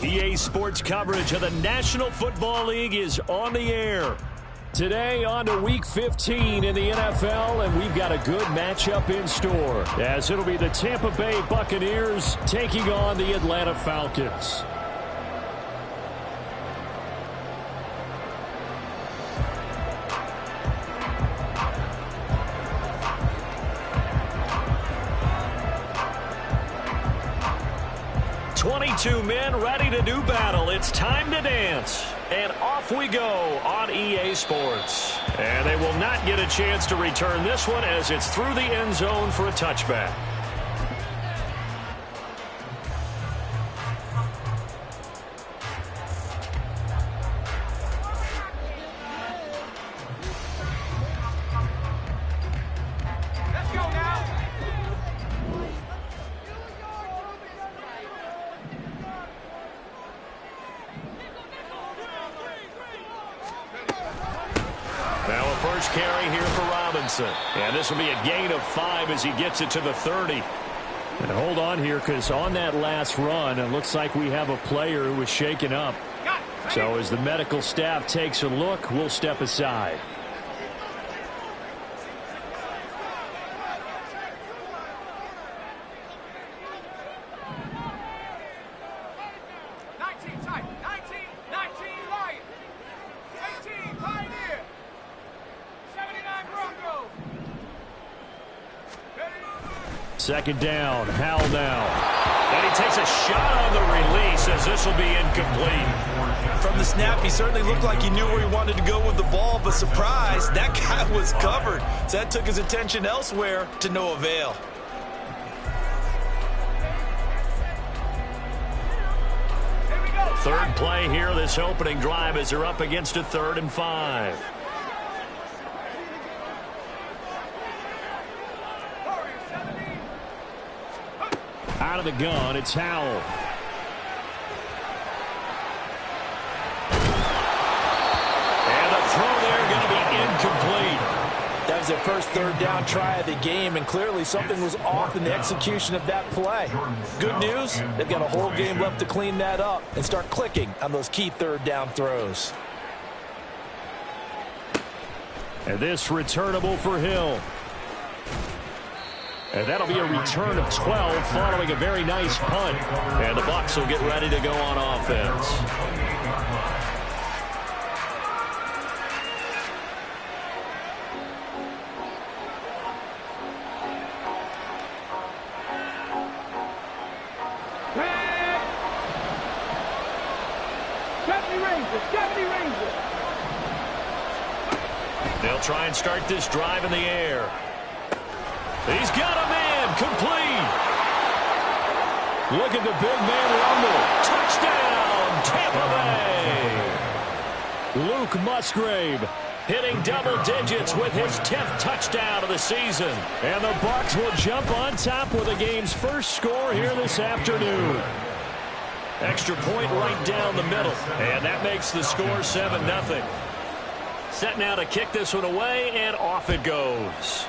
EA Sports coverage of the National Football League is on the air. Today on to Week 15 in the NFL, and we've got a good matchup in store, as it'll be the Tampa Bay Buccaneers taking on the Atlanta Falcons. Two men ready to do battle. It's time to dance. And off we go on EA Sports. And they will not get a chance to return this one as it's through the end zone for a touchback. Carry here for Robinson. And this will be a gain of 5 as he gets it to the 30. And hold on here, because on that last run, it looks like we have a player who was shaken up. So as the medical staff takes a look, we'll step aside. Second down, Howell now. And he takes a shot on the release as this will be incomplete. From the snap, he certainly looked like he knew where he wanted to go with the ball, but surprise, that guy was covered. So that took his attention elsewhere to no avail. Third play here, this opening drive, as they're up against a 3rd and 5. Out of the gun, it's Howell. And the throw there going to be incomplete. That was their first 3rd down try of the game, and clearly something was off in the execution of that play. Good news, they've got a whole game left to clean that up and start clicking on those key 3rd down throws. And this returnable for Hill. And that'll be a return of 12 following a very nice punt. And the Bucs will get ready to go on offense. They'll try and start this drive in the air. He's got a man, complete. Look at the big man rumble. Touchdown, Tampa Bay. Luke Musgrave hitting double digits with his 10th touchdown of the season. And the Bucs will jump on top with the game's first score here this afternoon. Extra point right down the middle. And that makes the score 7-0. Set now to kick this one away, and off it goes.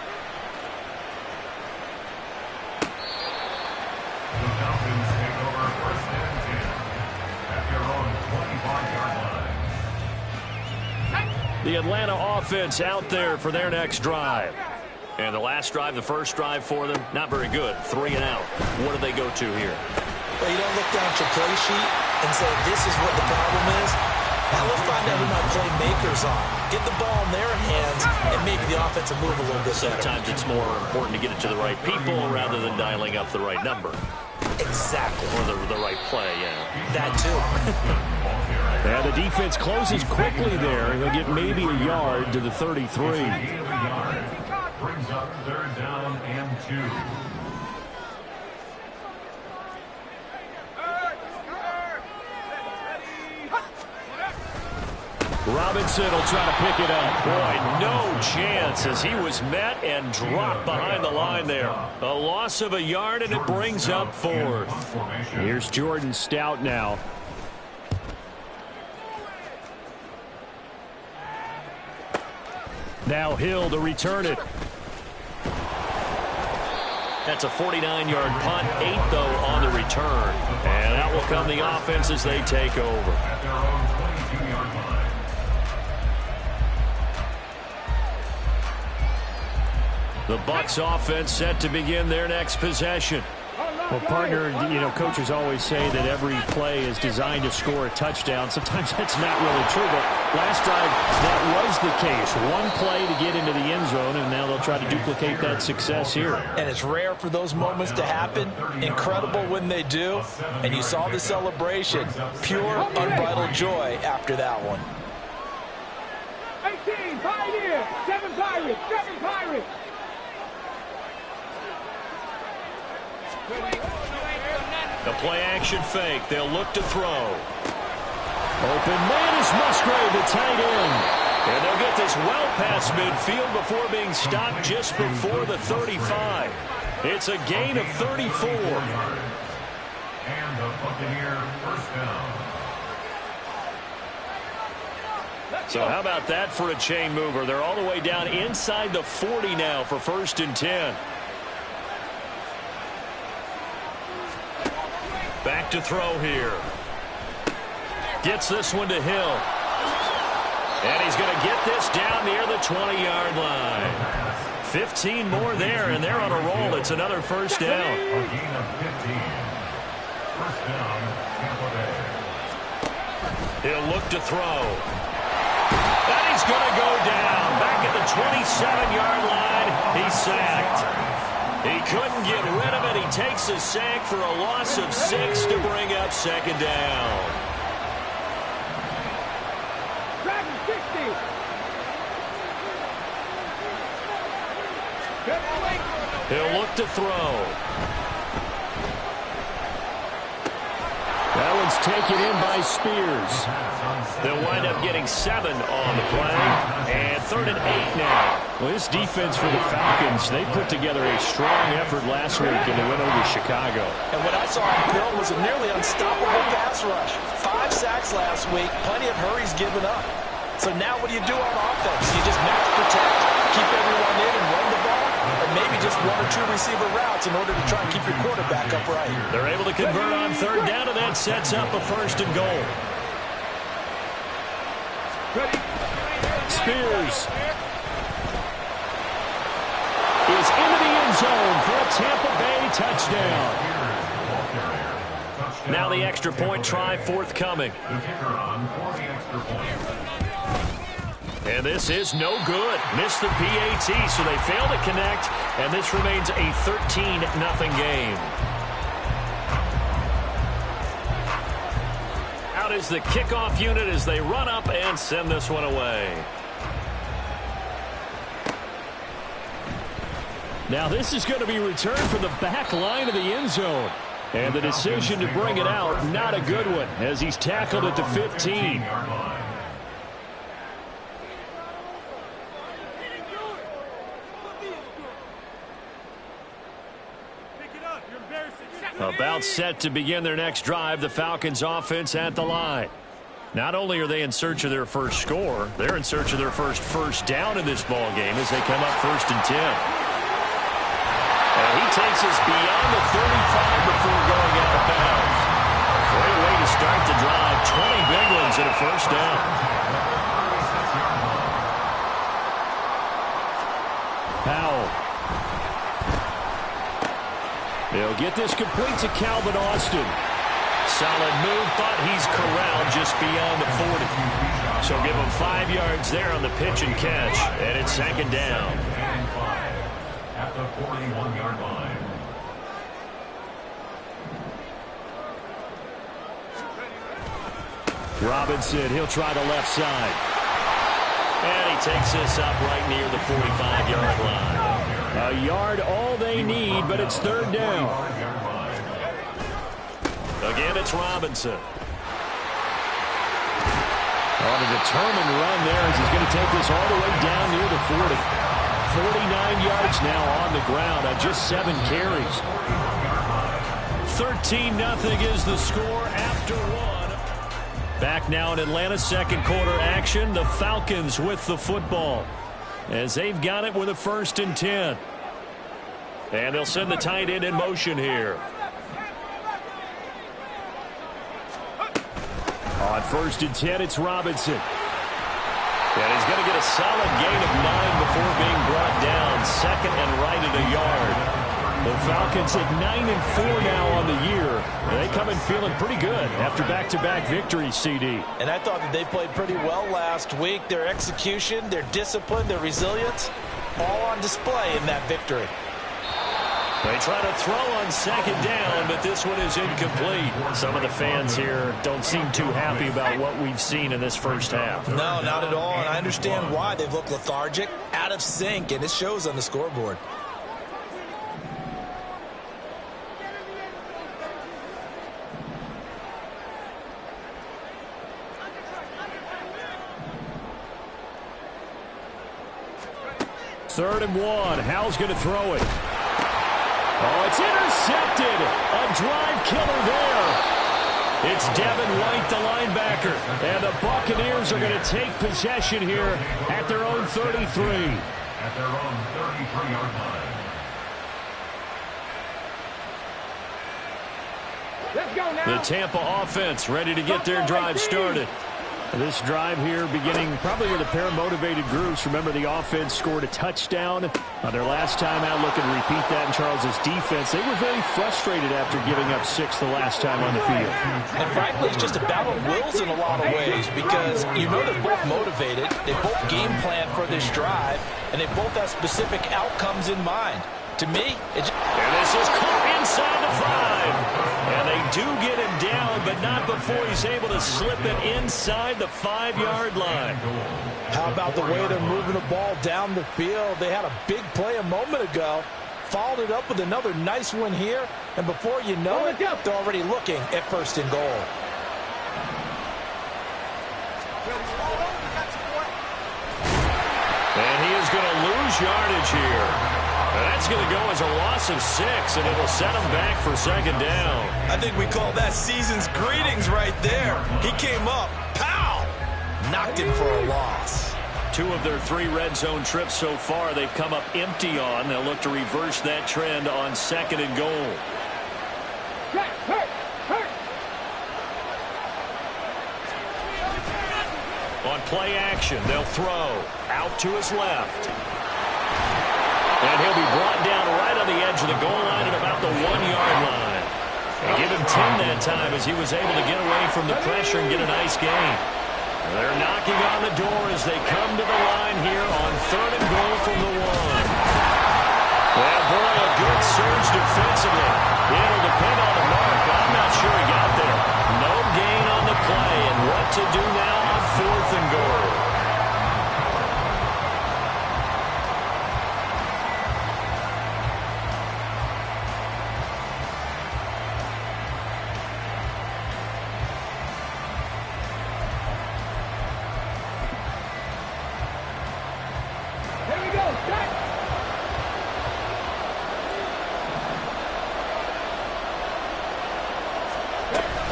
The Atlanta offense out there for their next drive. And the last drive, the first drive for them, not very good. 3 and out. What do they go to here? Well, you don't look down at your play sheet and say, this is what the problem is. Now let's find out who my playmakers are. Get the ball in their hands and maybe the offense will move a little bit better. Sometimes it's more important to get it to the right people rather than dialing up the right number. Exactly. Or the right play, yeah. That too. Yeah, the defense closes quickly there. He'll get maybe a yard to the 33. Brings up 3rd down and 2. Robinson will try to pick it up. Boy, no chance as he was met and dropped behind the line there. A loss of a yard, and it brings up 4th. Here's Jordan Stout now. Now Hill to return it. That's a 49-yard punt, 8 though on the return. And out will come the offense as they take over. The Bucs offense set to begin their next possession. Well, partner, coaches always say that every play is designed to score a touchdown. Sometimes that's not really true, but last drive, that was the case. One play to get into the end zone, and now they'll try to duplicate that success here. And it's rare for those moments to happen. Incredible when they do. And you saw the celebration. Pure, unbridled joy after that one. 18, Pioneer, 7 Pirates, 7 Pirates. The play-action fake. They'll look to throw. Open man is Musgrave, the tight end. And they'll get this well past midfield before being stopped just before the 35. It's a gain of 34. And the Buccaneer first down. So how about that for a chain mover? They're all the way down inside the 40 now for 1st and 10. Back to throw here. Gets this one to Hill. And he's going to get this down near the 20-yard line. 15 more there, and they're on a roll. It's another first down. A gain of 15. First down, Tampa Bay. He'll look to throw. And he's going to go down. Back at the 27-yard line. He's sacked. He couldn't get rid of it. He takes a sack for a loss of 6 to bring up 2nd down. Dragon 60. He'll look to throw. That one's taken in by Spears. They'll wind up getting 7 on the play. And 3rd and 8 now. Well, this defense for the Falcons, they put together a strong effort last week and they went over Chicago. And what I saw on Bill was a nearly unstoppable pass rush. 5 sacks last week, plenty of hurries given up. So now what do you do on offense? You just max protect, keep everyone in and run the ball, or maybe just 1 or 2 receiver routes in order to try and keep your quarterback upright. They're able to convert on 3rd down, and that sets up a 1st and goal. Spears is into the end zone for a Tampa Bay touchdown. Now the extra point try forthcoming. And this is no good. Missed the PAT, so they fail to connect, and this remains a 13-0 game. Out is the kickoff unit as they run up and send this one away. Now this is going to be returned from the back line of the end zone. And the decision to bring it out, not a good one, as he's tackled at the 15. About set to begin their next drive, the Falcons offense at the line. Not only are they in search of their first score, they're in search of their first down in this ball game as they come up 1st and 10. And he takes us beyond the 35 before going out of bounds. Great way to start the drive. 20 big ones and a 1st down. Powell. They'll get this complete to Calvin Austin. Solid move, but he's corralled just beyond the 40. So give him 5 yards there on the pitch and catch, and it's 2nd down. At the 41-yard line. Robinson, he'll try the left side. And he takes this up right near the 45-yard line. A yard all they need, but it's 3rd down. Again, it's Robinson. On a determined run there as he's going to take this all the way down near the 40. 49 yards now on the ground on just 7 carries. 13-0 is the score after 1. Back now in Atlanta's second quarter action. The Falcons with the football as they've got it with a 1st and 10. And they'll send the tight end in motion here. On 1st and 10, it's Robinson. And he's going to get a solid gain of 9 before being brought down. 2nd and right at a yard. The Falcons at 9-4 now on the year. They come in feeling pretty good after back-to-back victories, CD. And I thought that they played pretty well last week. Their execution, their discipline, their resilience, all on display in that victory. They try to throw on 2nd down, but this one is incomplete. Some of the fans here don't seem too happy about what we've seen in this first half. No, not at all, and I understand why. They've looked lethargic, out of sync, and it shows on the scoreboard. Third and 1. Howell's going to throw it. Oh, it's intercepted. A drive killer there. It's Devin White, the linebacker. And the Buccaneers are going to take possession here at their own 33. At their own 33-yard line. Let's go now. The Tampa offense ready to get their drive started. This drive here beginning probably with a pair of motivated groups. Remember, the offense scored a touchdown on their last time out. Looking to repeat that in Charles's defense. They were very frustrated after giving up 6 the last time on the field. And frankly, it's just a battle of wills in a lot of ways because you know they're both motivated. They both game plan for this drive, and they both have specific outcomes in mind. To me, it's... And this is caught inside the 5. And they do get him down, but not before he's able to slip it inside the 5-yard line. How about the way they're moving the ball down the field? They had a big play a moment ago, followed it up with another nice one here, and before you know it, they're already looking at 1st and goal. And he is going to lose yardage here. And that's going to go as a loss of 6, and it'll set him back for 2nd down. I think we call that season's greetings right there. He came up, pow, knocked him for a loss. 2 of their 3 red zone trips so far they've come up empty on. They'll look to reverse that trend on 2nd and goal. On play action, they'll throw out to his left. And he'll be brought down right on the edge of the goal line at about the 1-yard line. And give him 10 that time as he was able to get away from the pressure and get a nice gain. They're knocking on the door as they come to the line here on 3rd and goal from the 1. Well, boy, a good surge defensively. It'll depend on the mark, but I'm not sure he got there. No gain on the play, and what to do now on 4th and goal.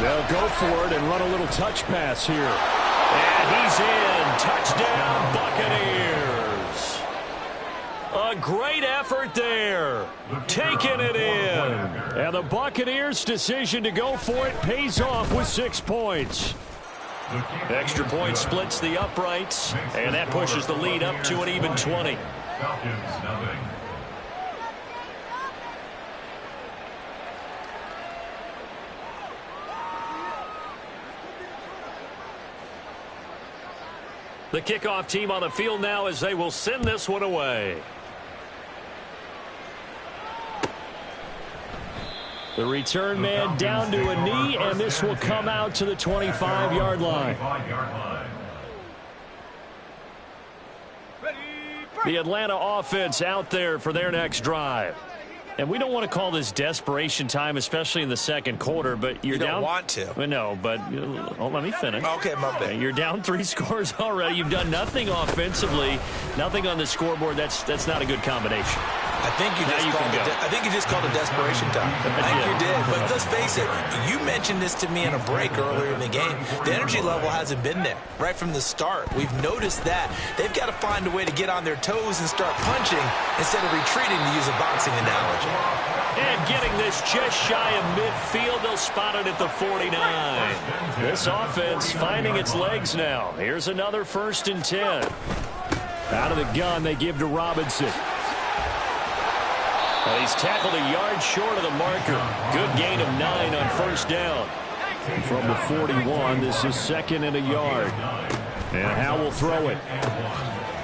They'll go for it and run a little touch pass here. And he's in. Touchdown, Buccaneers. A great effort there. Taking it in. And the Buccaneers' decision to go for it pays off with 6 points. Extra point splits the uprights, and that pushes the lead up to an even 20. Falcons, nothing. The kickoff team on the field now as they will send this one away. The return man down to a knee, and this will come out to the 25-yard line. The Atlanta offense out there for their next drive. And we don't want to call this desperation time, especially in the second quarter, but you're down. You don't want to. No, but let me finish. Okay, my bad. You're down 3 scores already. You've done nothing offensively, nothing on the scoreboard. That's not a good combination. I think you just called it desperation time. I think you did. But let's face it, you mentioned this to me in a break earlier in the game. The energy level hasn't been there right from the start. We've noticed that. They've got to find a way to get on their toes and start punching instead of retreating, to use a boxing analogy. And getting this just shy of midfield, they'll spot it at the 49. This offense finding its legs now. Here's another 1st and 10. Out of the gun, they give to Robinson. Well, he's tackled a yard short of the marker. Good gain of 9 on 1st down. From the 41, this is 2nd and a yard. And Howe will throw it.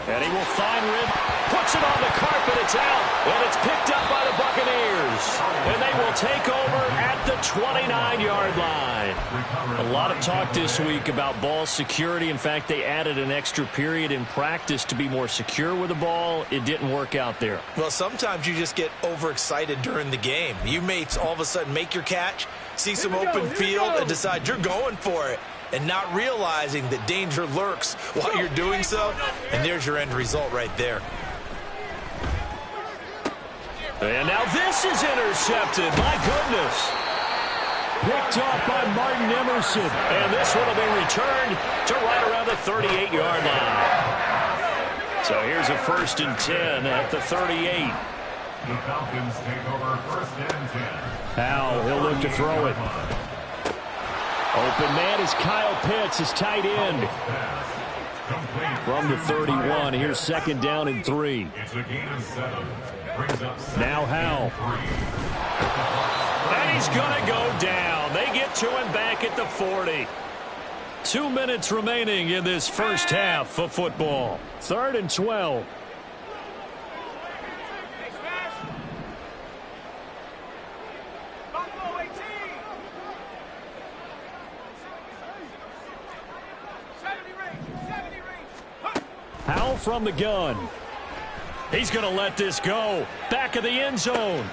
And he will find Rib. Puts it on the carpet. It's out. And it's picked up by the Buccaneers. And they will take over at the 29-yard line. A lot of talk this week about ball security. In fact, they added an extra period in practice to be more secure with the ball. It didn't work out there. Well, sometimes you just get overexcited during the game. You may all of a sudden make your catch, see some open field, and decide you're going for it, and not realizing that danger lurks while you're doing so. And there's your end result right there. And now this is intercepted. My goodness. Picked off by Martin Emerson. And this one will be returned to right around the 38-yard line. So here's a 1st and 10 at the 38. The Falcons take over 1st and 10. Howe, he'll look to throw it. Open man is Kyle Pitts, his tight end. From the 31, here's 2nd down and 3. It's a gain of 7. Brings up 7. Now Howe. And he's going to go down. They get to him back at the 40. 2 minutes remaining in this first half of football. 3rd and 12. Howe from the gun. He's going to let this go. Back of the end zone.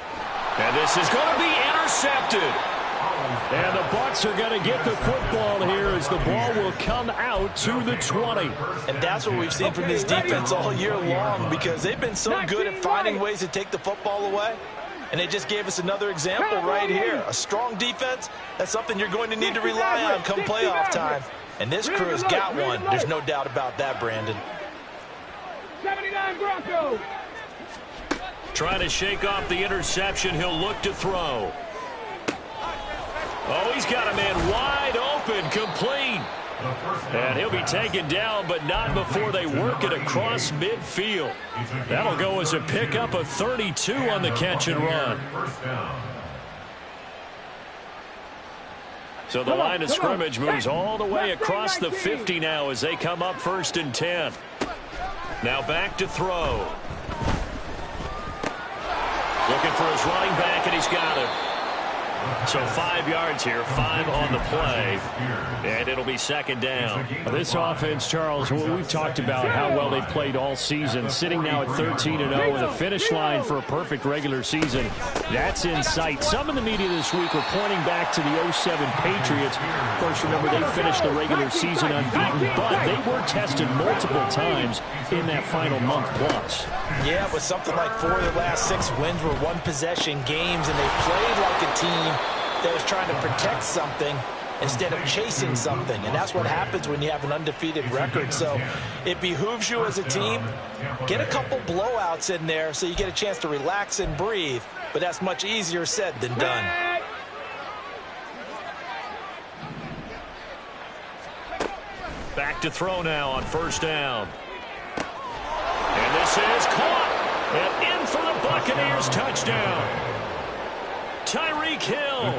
And this is going to be intercepted. And the Bucs are going to get the football here as the ball will come out to the 20. And that's what we've seen from this defense all year long, because they've been so good at finding ways to take the football away. And they just gave us another example right here. A strong defense, that's something you're going to need to rely on come playoff time. And this crew has got one. There's no doubt about that, Brandon. 79 Broncos. Trying to shake off the interception. He'll look to throw. Oh, he's got a man wide open, complete. And he'll be taken down, but not before they work it across midfield. That'll go as a pickup of 32 on the catch and run. So the line of scrimmage moves all the way across the 50 now as they come up 1st and 10. Now back to throw. Looking for his running back, and he's got it. So 5 yards here, 5 on the play, and it'll be 2nd down. This offense, Charles, we've talked about how well they played all season, sitting now at 13-0 with a finish line for a perfect regular season. That's in sight. Some in the media this week were pointing back to the 07 Patriots. Of course, remember, they finished the regular season unbeaten, but they were tested multiple times in that final month plus. Yeah, but something like 4 of the last 6 wins were one-possession games, and they played like a team that was trying to protect something instead of chasing something. And that's what happens when you have an undefeated record. So it behooves you as a team, get a couple blowouts in there so you get a chance to relax and breathe. But that's much easier said than done. Back to throw now on 1st down. And this is caught. And in for the Buccaneers touchdown. Tyreek Hill,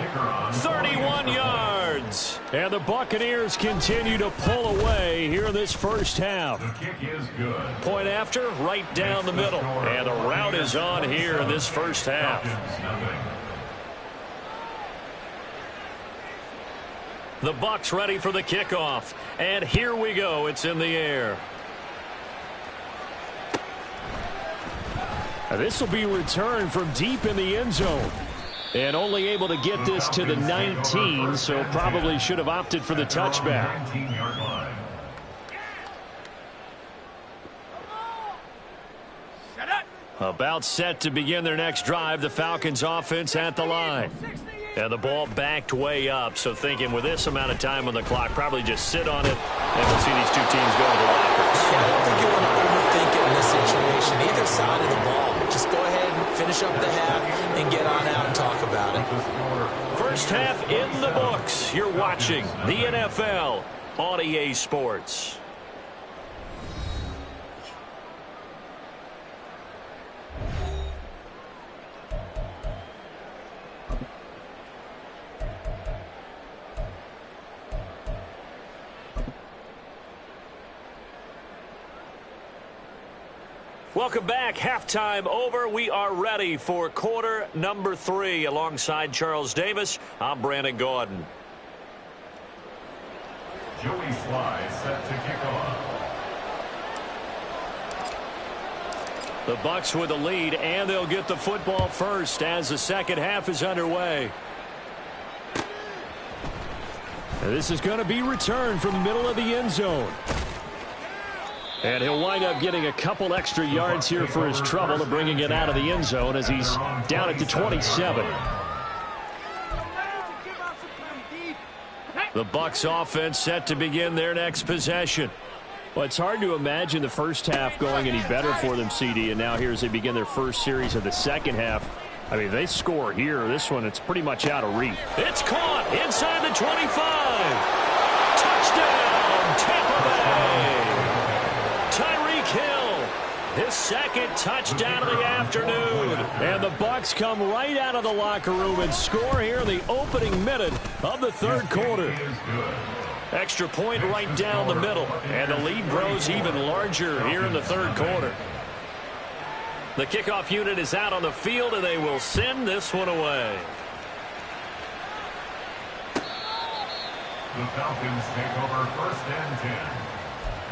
31 yards. And the Buccaneers continue to pull away here in this first half. The kick is good. Point after, right down the middle. And the route is on here in this first half. The Bucs ready for the kickoff. And here we go. It's in the air. This will be returned from deep in the end zone. And only able to get this to the 19, so probably should have opted for the touchback. 19-yard line. About set to begin their next drive, the Falcons offense at the line. And the ball backed way up, so thinking with this amount of time on the clock, probably just sit on it, and we'll see these two teams go to the lockers. Yeah, I don't think you want to overthink it in this situation. Either side of the ball. Just go ahead and finish up the half and get on out and talk about it. First half in the books. You're watching the NFL on EA Sports. Welcome back. Halftime over. We are ready for quarter number 3. Alongside Charles Davis, I'm Brandon Gaudin. Joey Sly set to kick off. The Bucs with the lead, and they'll get the football first as the second half is underway. This is going to be returned from the middle of the end zone. And he'll wind up getting a couple extra yards here for his trouble to bringing it out of the end zone as he's down at the 27. The Bucs offense set to begin their next possession. Well, it's hard to imagine the first half going any better for them, CD, and now here as they begin their first series of the second half. I mean, they score here. This one, it's pretty much out of reach. It's caught inside the 25. Touchdown, Tampa Bay. Tyreek Hill, his second touchdown of the afternoon. And the Bucs come right out of the locker room and score here in the opening minute of the third quarter. Extra point right down the middle, and the lead grows even larger here in the third quarter. The kickoff unit is out on the field, and they will send this one away. The Falcons take over 1st and 10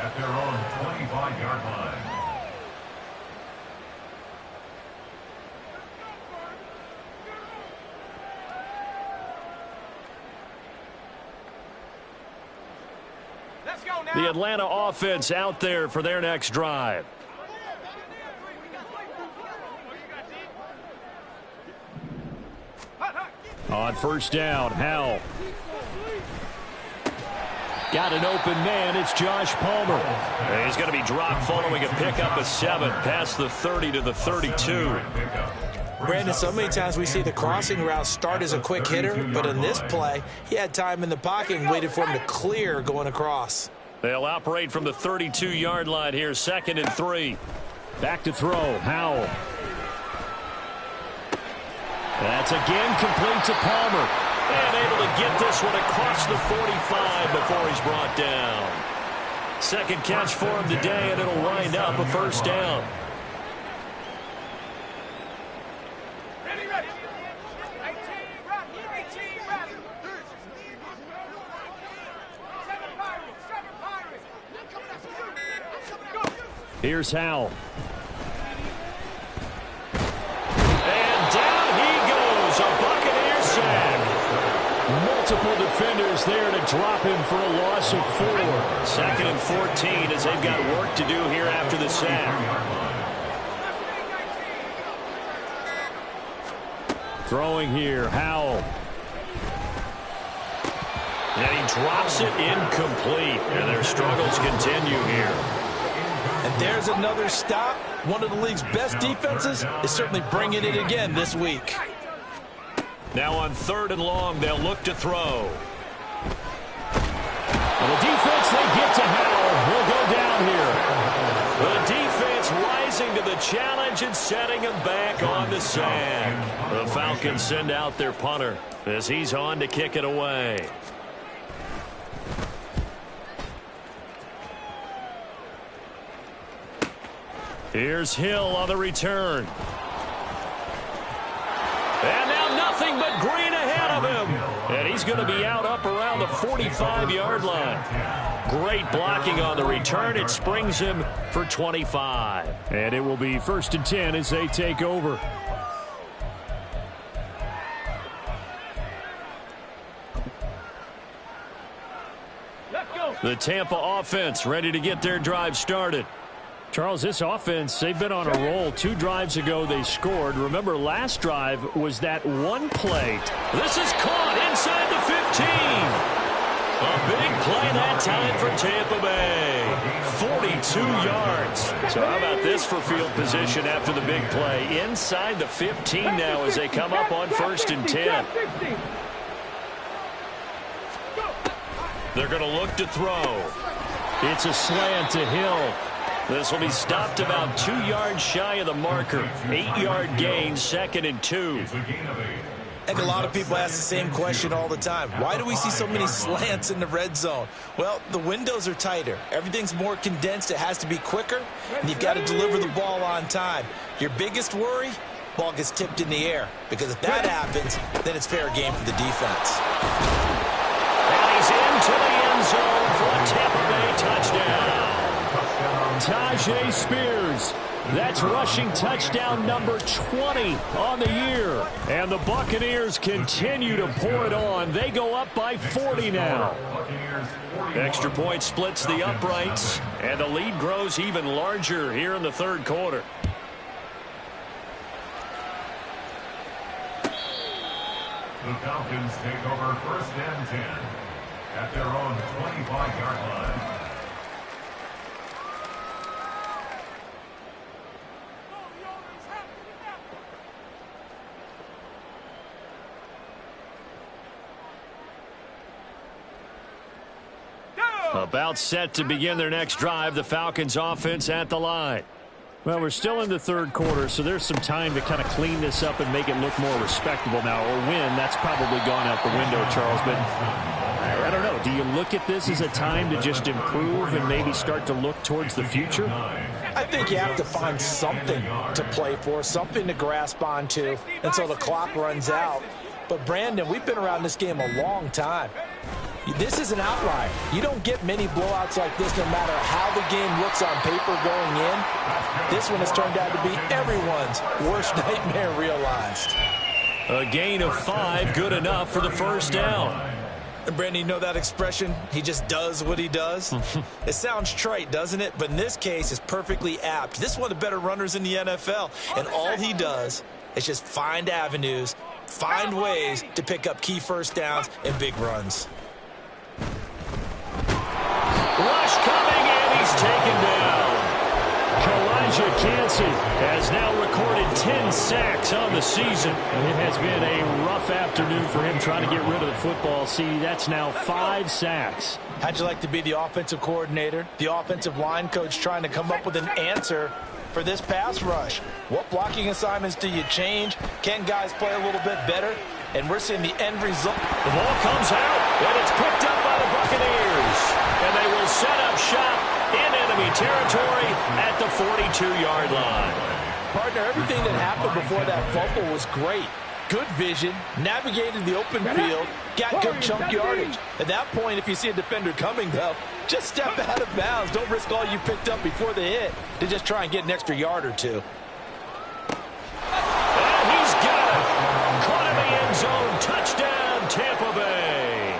at their own 25-yard line. Let's go now. The Atlanta offense out there for their next drive. On first down, Howell. Got an open man. It's Josh Palmer. And he's going to be dropped following a pickup of 7 past the 30 to the 32. Brandon, so many times we see the crossing route start as a quick hitter, but in this play, he had time in the pocket and waited for him to clear going across. They'll operate from the 32-yard line here, 2nd and 3. Back to throw, Howell. That's again complete to Palmer. And able to get this one across the 45 before he's brought down. Second catch for him today, and it'll wind up a first down. Ready, ready. 18, run. 18, run. 7 Pirates. Go. Here's Howell. And down he goes. A Buccaneer sack. Multiple defenders there to drop him for a loss of 4. 2nd and 14 as they've got work to do here after the sack. Throwing here, Howell. And he drops it incomplete. And their struggles continue here. And there's another stop. One of the league's best defenses is certainly bringing it again this week. Now on 3rd and long, they'll look to throw. And the defense, they get to Howell. Will go down here. The defense rising to the challenge and setting him back on the sack. The Falcons send out their punter as he's on to kick it away. Here's Hill on the return. And now nothing but green ahead of him. And he's going to be out up around the 45-yard line. Great blocking on the return. It springs him for 25. And it will be 1st and 10 as they take over. The Tampa offense ready to get their drive started. Charles, this offense, they've been on a roll. 2 drives ago, they scored. Remember, last drive was that one play. This is caught inside the 15. A big play that time for Tampa Bay. 42 yards. So how about this for field position after the big play? Inside the 15 now as they come up on 1st and 10. They're going to look to throw. It's a slant to Hill. This will be stopped about 2 yards shy of the marker. 8-yard gain, 2nd and 2. I think a lot of people ask the same question all the time. Why do we see so many slants in the red zone? Well, the windows are tighter. Everything's more condensed. It has to be quicker, and you've got to deliver the ball on time. Your biggest worry? Ball gets tipped in the air, because if that happens, then it's fair game for the defense. And he's into the end zone for a Tampa Bay touchdown. Tajay Spears. That's rushing touchdown number 20 on the year. And the Buccaneers continue to pour it on. They go up by 40 now. Extra point splits the uprights, and the lead grows even larger here in the 3rd quarter. The Falcons take over 1st and 10 at their own 25-yard line. About set to begin their next drive, the Falcons offense at the line. Well, we're still in the 3rd quarter, so there's some time to kind of clean this up and make it look more respectable now. Or win, that's probably gone out the window, Charles. But I don't know. Do you look at this as a time to just improve and maybe start to look towards the future? I think you have to find something to play for, something to grasp onto until the clock runs out. But, Brandon, we've been around this game a long time. This is an outlier. You don't get many blowouts like this no matter how the game looks on paper going in. This one has turned out to be everyone's worst nightmare realized. A gain of 5, good enough for the 1st down. And Brandon, you know that expression? He just does what he does? It sounds trite, doesn't it? But in this case, it's perfectly apt. This is one of the better runners in the NFL. And all he does is just find avenues, find ways to pick up key 1st downs and big runs. Rush coming, and he's taken down. Kalijah Kancey has now recorded 10 sacks on the season. And it has been a rough afternoon for him trying to get rid of the football. See, that's now 5 sacks. How'd you like to be the offensive coordinator, the offensive line coach trying to come up with an answer for this pass rush? What blocking assignments do you change? Can guys play a little bit better? And we're seeing the end result. The ball comes out, and it's picked up by the Buccaneers. And they will set up shop in enemy territory at the 42-yard line. Partner, everything that happened before that fumble was great. Good vision, navigated the open field, got good chunk yardage. At that point, if you see a defender coming, though, just step out of bounds. Don't risk all you picked up before the hit to just try and get an extra yard or two. And he's got it. Caught in the end zone. Touchdown, Tampa Bay.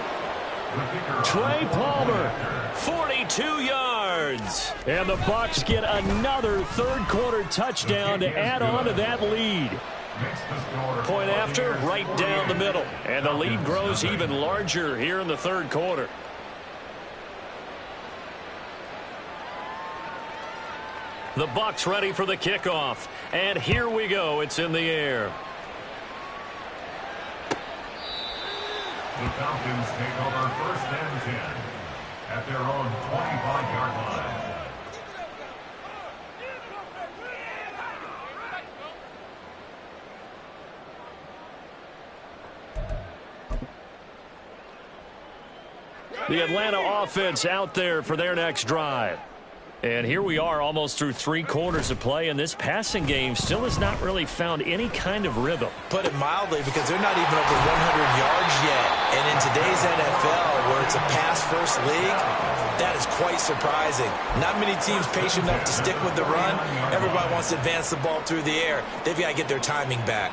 Trey Palmer, 42 yards. And the Bucs get another 3rd quarter touchdown to add on to that lead. Point after, right down the middle. And the lead grows even larger here in the 3rd quarter. The Bucs ready for the kickoff. And here we go. It's in the air. The Falcons take over 1st and 10 at their own 25-yard line. The Atlanta offense out there for their next drive. And here we are almost through 3 quarters of play, and this passing game still has not really found any kind of rhythm. Put it mildly, because they're not even over 100 yards yet. And in today's NFL, where it's a pass-first league, that is quite surprising. Not many teams patient enough to stick with the run. Everybody wants to advance the ball through the air. They've got to get their timing back.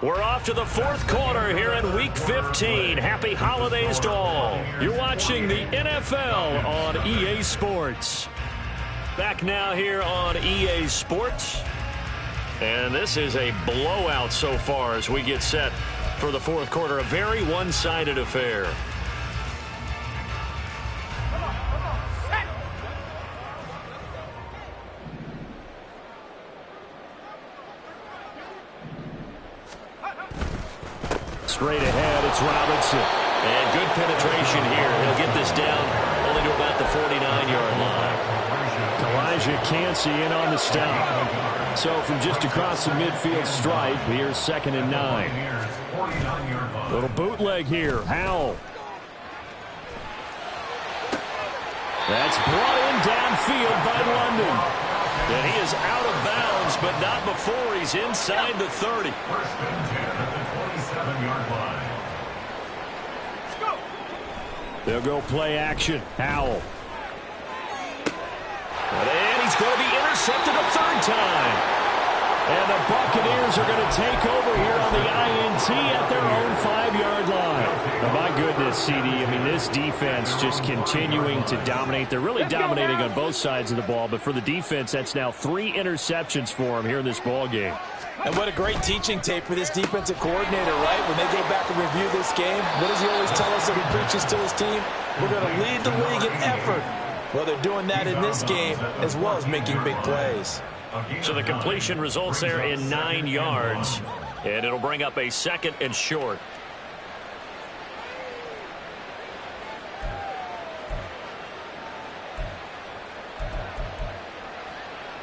We're off to the 4th quarter here in Week 15. Happy holidays to all. You're watching the NFL on EA Sports. Back now here on EA Sports. And this is a blowout so far as we get set for the 4th quarter. A very one-sided affair. Straight ahead, it's Robinson. And good penetration here. He'll get this down only to about the 49-yard line. Elijah Cansey in on the stop. So from just across the midfield stripe, here's 2nd and 9. Little bootleg here. Howell. That's brought in downfield by London. And he is out of bounds, but not before he's inside the 30. First and 10 at the 27-yard line. They'll go play action. Howell. And he's going to be intercepted a 3rd time. And the Buccaneers are going to take over here on the INT at their own 5-yard line. Oh, my goodness, CD. I mean, this defense just continuing to dominate. They're really dominating on both sides of the ball. But for the defense, that's now 3 interceptions for them here in this ball game. And what a great teaching tape for this defensive coordinator, right? When they go back and review this game, what does he always tell us that he preaches to his team? We're going to lead the league in effort. Well, they're doing that in this game as well as making big plays. So the completion results there in 9 yards. And it'll bring up a 2nd and short.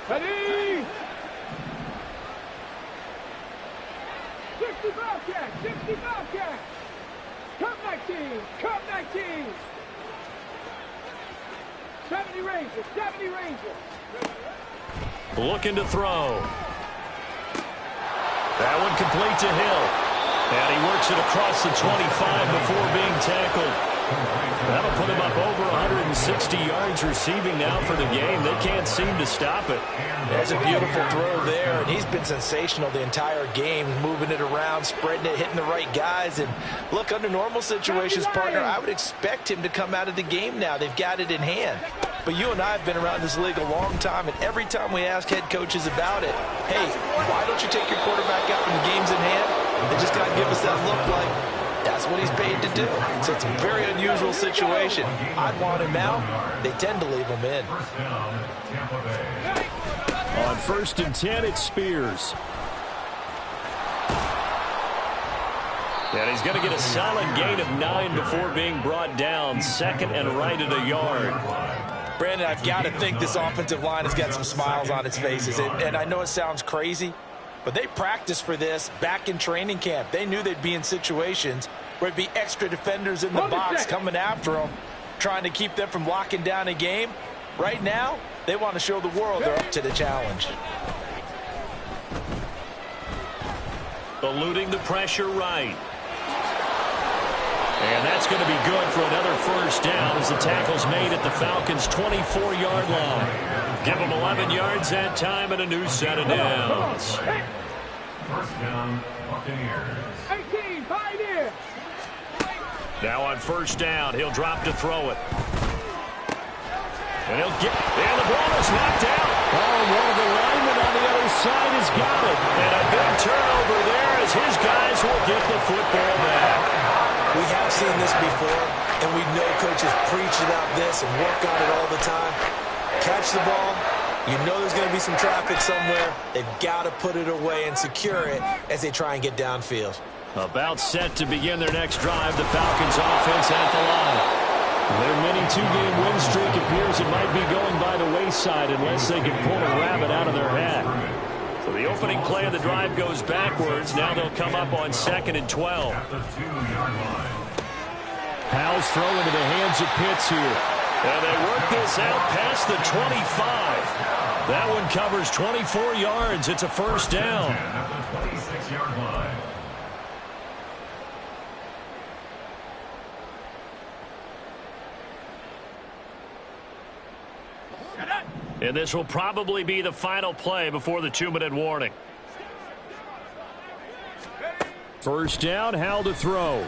Ready? 60 Bobcats, 60 Bobcats. Come 19, come 19. 70 Rangers, 70 Rangers. Looking to throw. That one complete to Hill. And he works it across the 25 before being tackled. That'll put him up over 160 yards receiving now for the game. They can't seem to stop it. There's a beautiful throw there, and he's been sensational the entire game, moving it around, spreading it, hitting the right guys. And look, under normal situations, partner, I would expect him to come out of the game now. They've got it in hand. But you and I have been around this league a long time, and every time we ask head coaches about it, hey, why don't you take your quarterback out when the game's in hand? They just got to give us that look like that's what he's paid to do. So it's a very unusual situation. I'd want him out. They tend to leave him in. On 1st and 10, it's Spears. And he's going to get a solid gain of 9 before being brought down. 2nd and right at a yard. Brandon, I've got to think this offensive line has got some smiles on its faces. And I know it sounds crazy, but they practiced for this back in training camp. They knew they'd be in situations where it'd be extra defenders in the box coming after them, trying to keep them from locking down a game. Right now, they want to show the world they're up to the challenge. Eluding the pressure right. And that's going to be good for another 1st down as the tackle's made at the Falcons' 24-yard line. Give them 11 yards that time and a new set of downs. 1st down, Buccaneers. 18, Pioneers. Now on 1st down, he'll drop to throw it. And he'll get, and the ball is knocked out. Oh, one of the linemen on the other side has got it. And a big turnover there as his guys will get the football back. We have seen this before, and we know coaches preach about this and work on it all the time. Catch the ball. You know there's going to be some traffic somewhere. They've got to put it away and secure it as they try and get downfield. About set to begin their next drive, the Falcons offense at the line. Their mini 2-game win streak appears it might be going by the wayside unless they can pull a rabbit out of their hat. So the opening play of the drive goes backwards. Now they'll come up on 2nd and 12. At the 2-yard line. Powell's throw into the hands of Pitts here. And they work this out past the 25. That one covers 24 yards. It's a first down. At the 26-yard line. And this will probably be the final play before the 2-minute warning. First down, Howell to throw.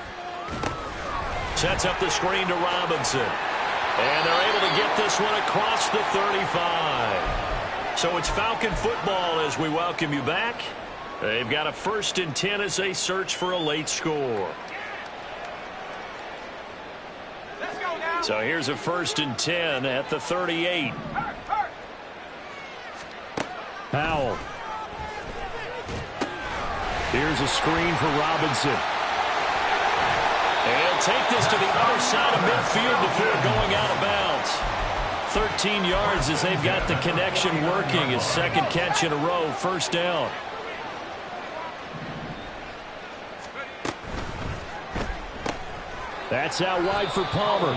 Sets up the screen to Robinson. And they're able to get this one across the 35. So it's Falcon football as we welcome you back. They've got a 1st and 10 as they search for a late score. So here's a 1st and 10 at the 38. Powell. Here's a screen for Robinson. And he'll take this to the other side of midfield before going out of bounds. 13 yards as they've got the connection working. His 2nd catch in a row, first down. That's out wide for Palmer.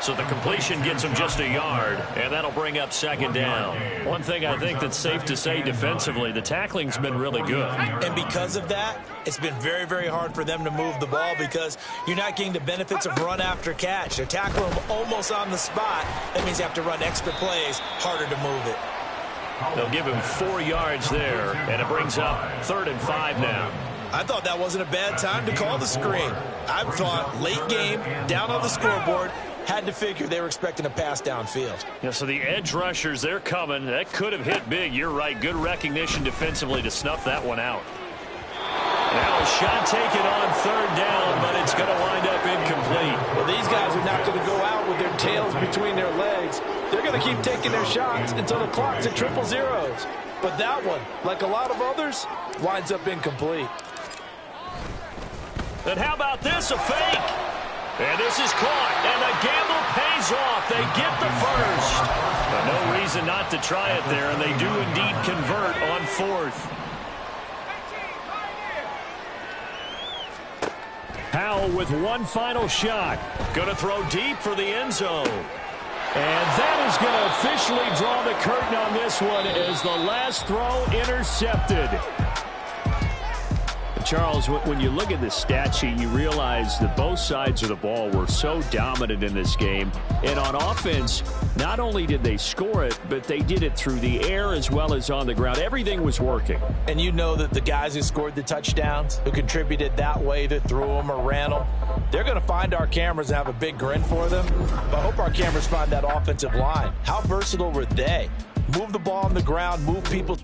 So the completion gets him just a yard, and that'll bring up 2nd down. One thing I think that's safe to say defensively, the tackling's been really good. And because of that, it's been very, very hard for them to move the ball because you're not getting the benefits of run after catch. They're tackling them almost on the spot. That means you have to run extra plays, harder to move it. They'll give him 4 yards there, and it brings up 3rd and 5 now. I thought that wasn't a bad time to call the screen. I thought late game, down on the scoreboard, had to figure they were expecting a pass downfield. Yeah, so the edge rushers, they're coming. That could have hit big. You're right. Good recognition defensively to snuff that one out. Now a shot taken on 3rd down, but it's going to wind up incomplete. Well, these guys are not going to go out with their tails between their legs. They're going to keep taking their shots until the clock's at 000. But that one, like a lot of others, winds up incomplete. And how about this, a fake? And this is caught, and the gamble pays off. They get the first. But no reason not to try it there, and they do indeed convert on 4th. Powell with one final shot. Going to throw deep for the end zone. And that is going to officially draw the curtain on this one as the last throw intercepted. Charles, when you look at the stat sheet, you realize that both sides of the ball were so dominant in this game. And on offense, not only did they score it, but they did it through the air as well as on the ground. Everything was working. And you know that the guys who scored the touchdowns, who contributed that way, that threw them or ran them, they're going to find our cameras and have a big grin for them. But I hope our cameras find that offensive line. How versatile were they? Move the ball on the ground, move people.